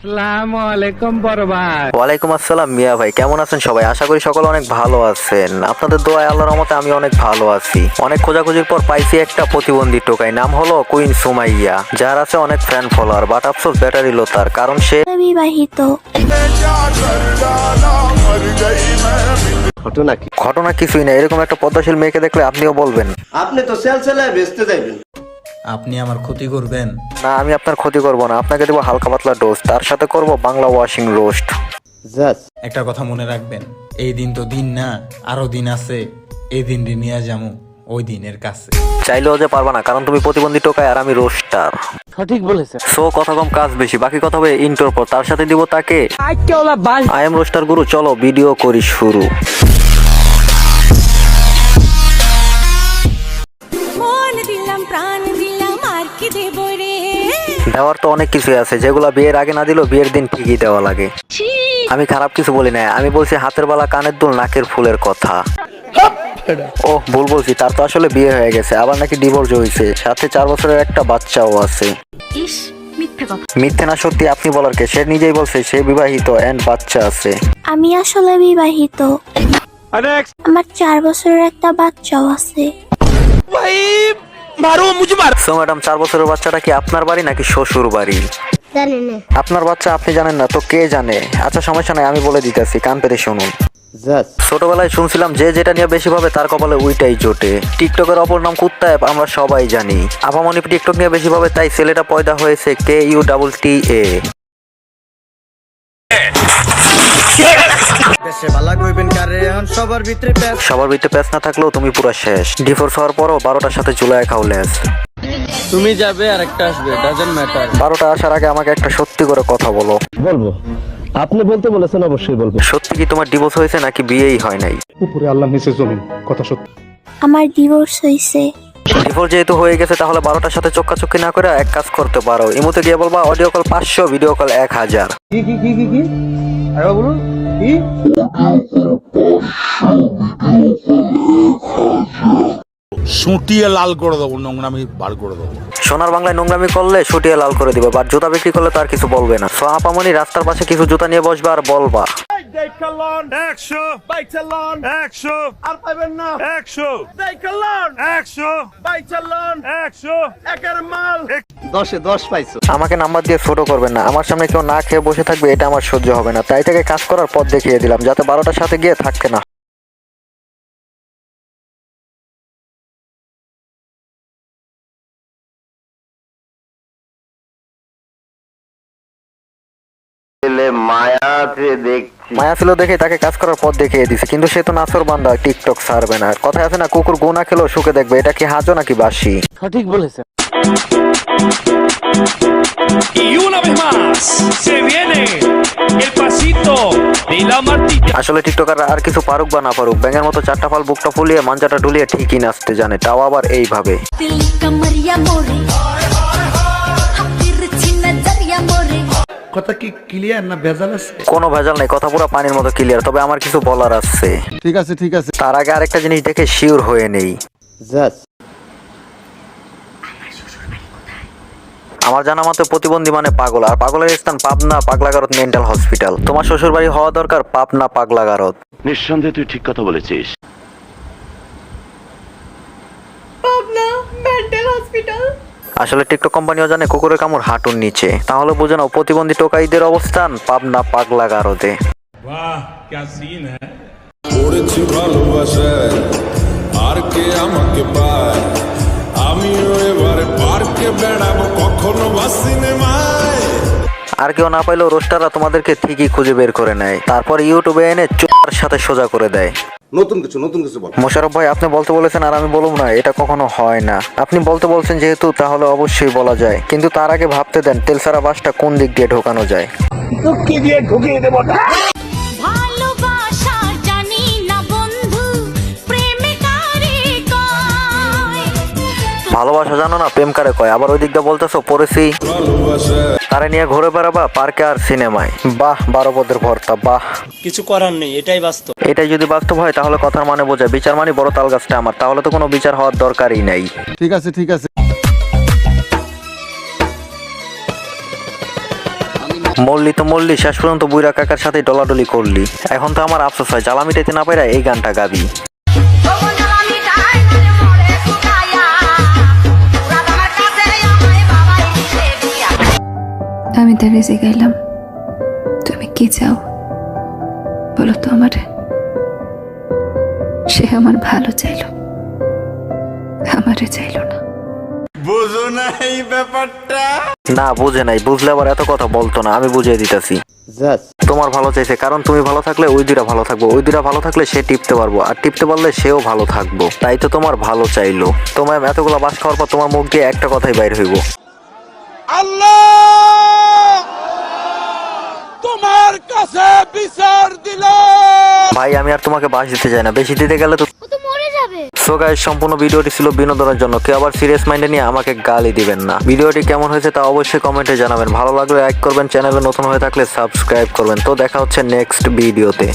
আসসালামু আলাইকুম বড় ভাই। ওয়ালাইকুম আসসালাম মিয়া ভাই, কেমন আছেন সবাই? আশা করি সকলে অনেক ভালো আছেন। আপনাদের দোয়ায় আল্লাহর রহমতে আমি অনেক ভালো আছি। অনেক খোঁজাখুঁজির পর পাইছি একটা প্রতিবন্ধী টোকাই, নাম হলো কুইন সুমাইয়া, যার আছে অনেক ফ্যান ফলোয়ার, বাট আফসোস ব্যাটারি লো তার, কারণ সে বিবাহিত। ঘটনা কিছুই না। এরকম একটা পদ্মাশীল মেয়েকে দেখলে আপনিও বলবেন আপনি তো সেলসেলায় বেচতে যাইবেন। আপনি আমার ক্ষতি করবেন না, আমি আপনার ক্ষতি করব না, আপনাকে দেবো হালকা পাতলা ডোজ, তার সাথে করব বাংলা ওয়াশিং রোস্ট। একটা কথা মনে রাখবেন, এই দিন তো দিন না, আরো দিন আছে। এই দিন নিয়ে যাবো ওই দিনের কাছে। চাইলেও যে পারবা না, কারণ তুমি প্রতিবন্ধী টোকাই আর আমি রোস্টার। সঠিক বলেছে। সো কথা কম কাজ বেশি, বাকি কথা হবে ইন্টোর পর। তার সাথে দিব তাকে আই এম রোস্টার গুরু। চলো ভিডিও করি শুরু। দেওয়ার তো অনেক কিছুই আছে, যেগুলা বিয়ের আগে না দিলেও বিয়ের দিন ঠিকই দেওয়া লাগে। আমি খারাপ কিছু বলি না, আমি বলছি হাতের বালা, কানের দুল, নাকের ফুলের কথা। ও ভুল বলছি, তার তো আসলে বিয়ে হয়ে গেছে, আবার নাকি ডিভোর্স হয়েছে, সাথে 4 বছরের একটা বাচ্চাও আছে। মিথ্যে না সত্যি আপনি বলার কে? সে নিজেই বলছে সে বিবাহিত এন্ড বাচ্চা আছে। আমি আসলে বিবাহিত, আমার 4 বছরের একটা বাচ্চাও আছে। সো ম্যাডাম, 4 বছরের বাচ্চাটা কি আপনার বাড়ি নাকি শ্বশুর বাড়ি? আপনার বাচ্চা আপনি জানেন না তো কে জানে? আচ্ছা সমস্যা নাই, আমি বলে দিতেছি, কান পেতে শুনুন। ছোটবেলায় শুনছিলাম যে যেটা নিয়ে বেশি ভাবে তার কপালে উইটাই জোটে। টিকটকের অপর নাম কুত্তা অ্যাপ, আমরা সবাই জানি। আপামনি টিকটক নিয়ে বেশি ভাবে, তাই ছেলেটা পয়দা হয়েছে KUTTA। সবার ভিতরে প্যাচ না থাকলেও তুমি পুরো শেষ। ডিভোর্স হওয়ার পরও 12টার সাথে জুলাই খাও লেস। তুমি যাবে আর একটা আসবে, ডাজন্ট ম্যাটার। 12টা আসার আগে আমাকে একটা সত্যি করে কথা বলো। বলবো, আপনি বলতে বলেছেন, অবশ্যই বলবো। সত্যি কি তোমার ডিভোর্স হয়েছে নাকি বিয়েই হয় নাই? উপরে আল্লাহ নিচে জমিন, কথা সত্যি। আমার ডিভোর্স হয়েছে। ডিভোর্স যেহেতু হয়ে গেছে, তাহলে 12টার সাথে চক্কাচক্কি না করে এক কাজ করতে পারো, ইমোতে গিয়ে বলবা অডিও কল 500, ভিডিও কল 1000। কি আরে বলুন কি? সুটিয়ে লাল করে দেবো, নোংরামি বার করে দেবো। সোনার বাংলায় নোংরামি করলে শুটিয়ে লাল করে দিবে, বাট জুতা বিক্রি করলে তার কিছু বলবে না। সো আপামনি রাস্তার পাশে কিছু জুতা নিয়ে বসবে আর বলবা দশে 10 পাইছো। আমাকে নাম্বার দিয়ে ছোট করবেন না। আমার সামনে কেউ না খেয়ে বসে থাকবে, এটা আমার সহ্য হবে না। তাই থেকে কাজ করার পথ দেখিয়ে দিলাম, যাতে 12টার সাথে গিয়ে থাকতে না। মায়া ছিল দেখে তাকে কাজ করার পথ দেখিয়ে দিছে, কিন্তু সে তো নাসর বান্দা, টিকটক ছাড়বে না। কথায় আছে না, কুকুর গোনা খেলেও শুকে দেখবে। এটা কি হাজো নাকি বাসি? সঠিক বলেছে। আসলে টিকটকাররা আর কিছু পারুক বা না পারুক, ব্যাঙের মতো 4টা ফাল বুকটা ফুলিয়ে মাঞ্জাটা ঢুলিয়ে ঠিকই নাচতে জানে, তাও আবার এইভাবে। কথা কি ক্লিয়ার না ভেজাল আছে? কোনো ভেজাল নেই, কথা পুরো পানির মতো ক্লিয়ার। তবে আমার কিছু বলার আছে। ঠিক আছে তার আগে আরেকটা জিনিস দেখে শিওর হয়ে নেই। আমার জানা মতে প্রতিবন্ধী মানে পাগল, আর পাগলের স্থান পাবনা পাগলাগারদ মেন্টাল হসপিটাল। তোমার শ্বশুর বাড়ি হওয়া দরকার পাবনা পাগলাগারদ। নিঃসন্দেহে তুই ঠিক কথা বলেছিস। আসলে টিকটক কোম্পানিও জানে কুকুরের কামড় হাঁটুর নিচে, তাহলে বুঝে নাও প্রতিবন্ধী টোকাইদের অবস্থান পাবনা পাগলাগারদে। আর কে আমাকে পায়, আমিও এবারে পার্কে বেড়াবো, কখনো বা সিনেমায়। আর কেউ না পাইলেও রোস্টাররা তোমাদেরকে ঠিকই খুঁজে বের করে নেয়, তারপর ইউটিউবে এনে চুপার সাথে সোজা করে দেয়। নতুন কিছু বল। মোশাররফ ভাই, আপনি বলতে বলেছেন আর আমি বলবো না, এটা কখনো হয় না। আপনি বলতে বলছেন যেহেতু, তাহলে অবশ্যই বলা যায়, কিন্তু তার আগে ভাবতে দেন তেল সারা বাসটা কোন দিক দিয়ে ঢোকানো যায়। ভালোবাসা জানো না প্রেম কারে কয়, আবার ওই দিক দিয়ে বলতেছো পড়েছি। তারে নিয়ে ঘুরে বেড়াবা পার্কে আর সিনেমায়। বাহ, 12 পদের ভর্তা, বাহ। কিছু করার নেই, এটাই বাস্তব। এটাই যদি বাস্তব হয় তাহলে কথার মানে বোঝায় বিচার মানে বড় তাল গাছটা আমার, তাহলে তো কোনো বিচার হওয়ার দরকারই নাই। ঠিক আছে আমি মল্লি তো মল্লি, শেষ পর্যন্ত বুইরা কাকার সাথে ডলাডলি করলি। এখন তো আমার আফসোস হয়, জ্বালা মিটাইতে না পাইরা এই গানটা গাবি। আমি তার রেজে গাইলাম, তুমি কি চাও বলো তো আমার। সে আমার ভালো চাইলো, আমারে চাইলো না। বুঝো না এই ব্যাপারটা? না বুঝে নাই, বুঝলে আবার এত কথা বলতো না, আমি বুঝিয়ে দিতেছি। তোমার ভালো চাইছে, কারণ তুমি ভালো থাকলে ওই দুইটা ভালো থাকবো, ওই দুইটা ভালো থাকলে সে টিপতে পারবো, আর টিপতে পারলে সেও ভালো থাকবো। তাই তো তোমার ভালো চাইলো। তোমার এতগুলো বাস খাওয়ার পর তোমার মুখ দিয়ে একটা কথাই বাইর হইব, আল্লাহ তোমার কাছে বিচার দিলাম। ভাই আমি আর তোমাকে বাস দিতে চাই না, বেশি দিতে গেলে তো মরে যাবে। সো গাইস, সম্পূর্ণ ভিডিওটি ছিল বিনোদনের জন্য, কেউ আবার সিরিয়াস মাইন্ডে নিয়ে আমাকে গালি দিবেন না। ভিডিওটি কেমন হয়েছে তা অবশ্যই কমেন্টে জানাবেন, ভালো লাগলে লাইক করবেন, চ্যানেলে নতুন হয়ে থাকলে সাবস্ক্রাইব করবেন। তো দেখা হচ্ছে নেক্সট ভিডিওতে।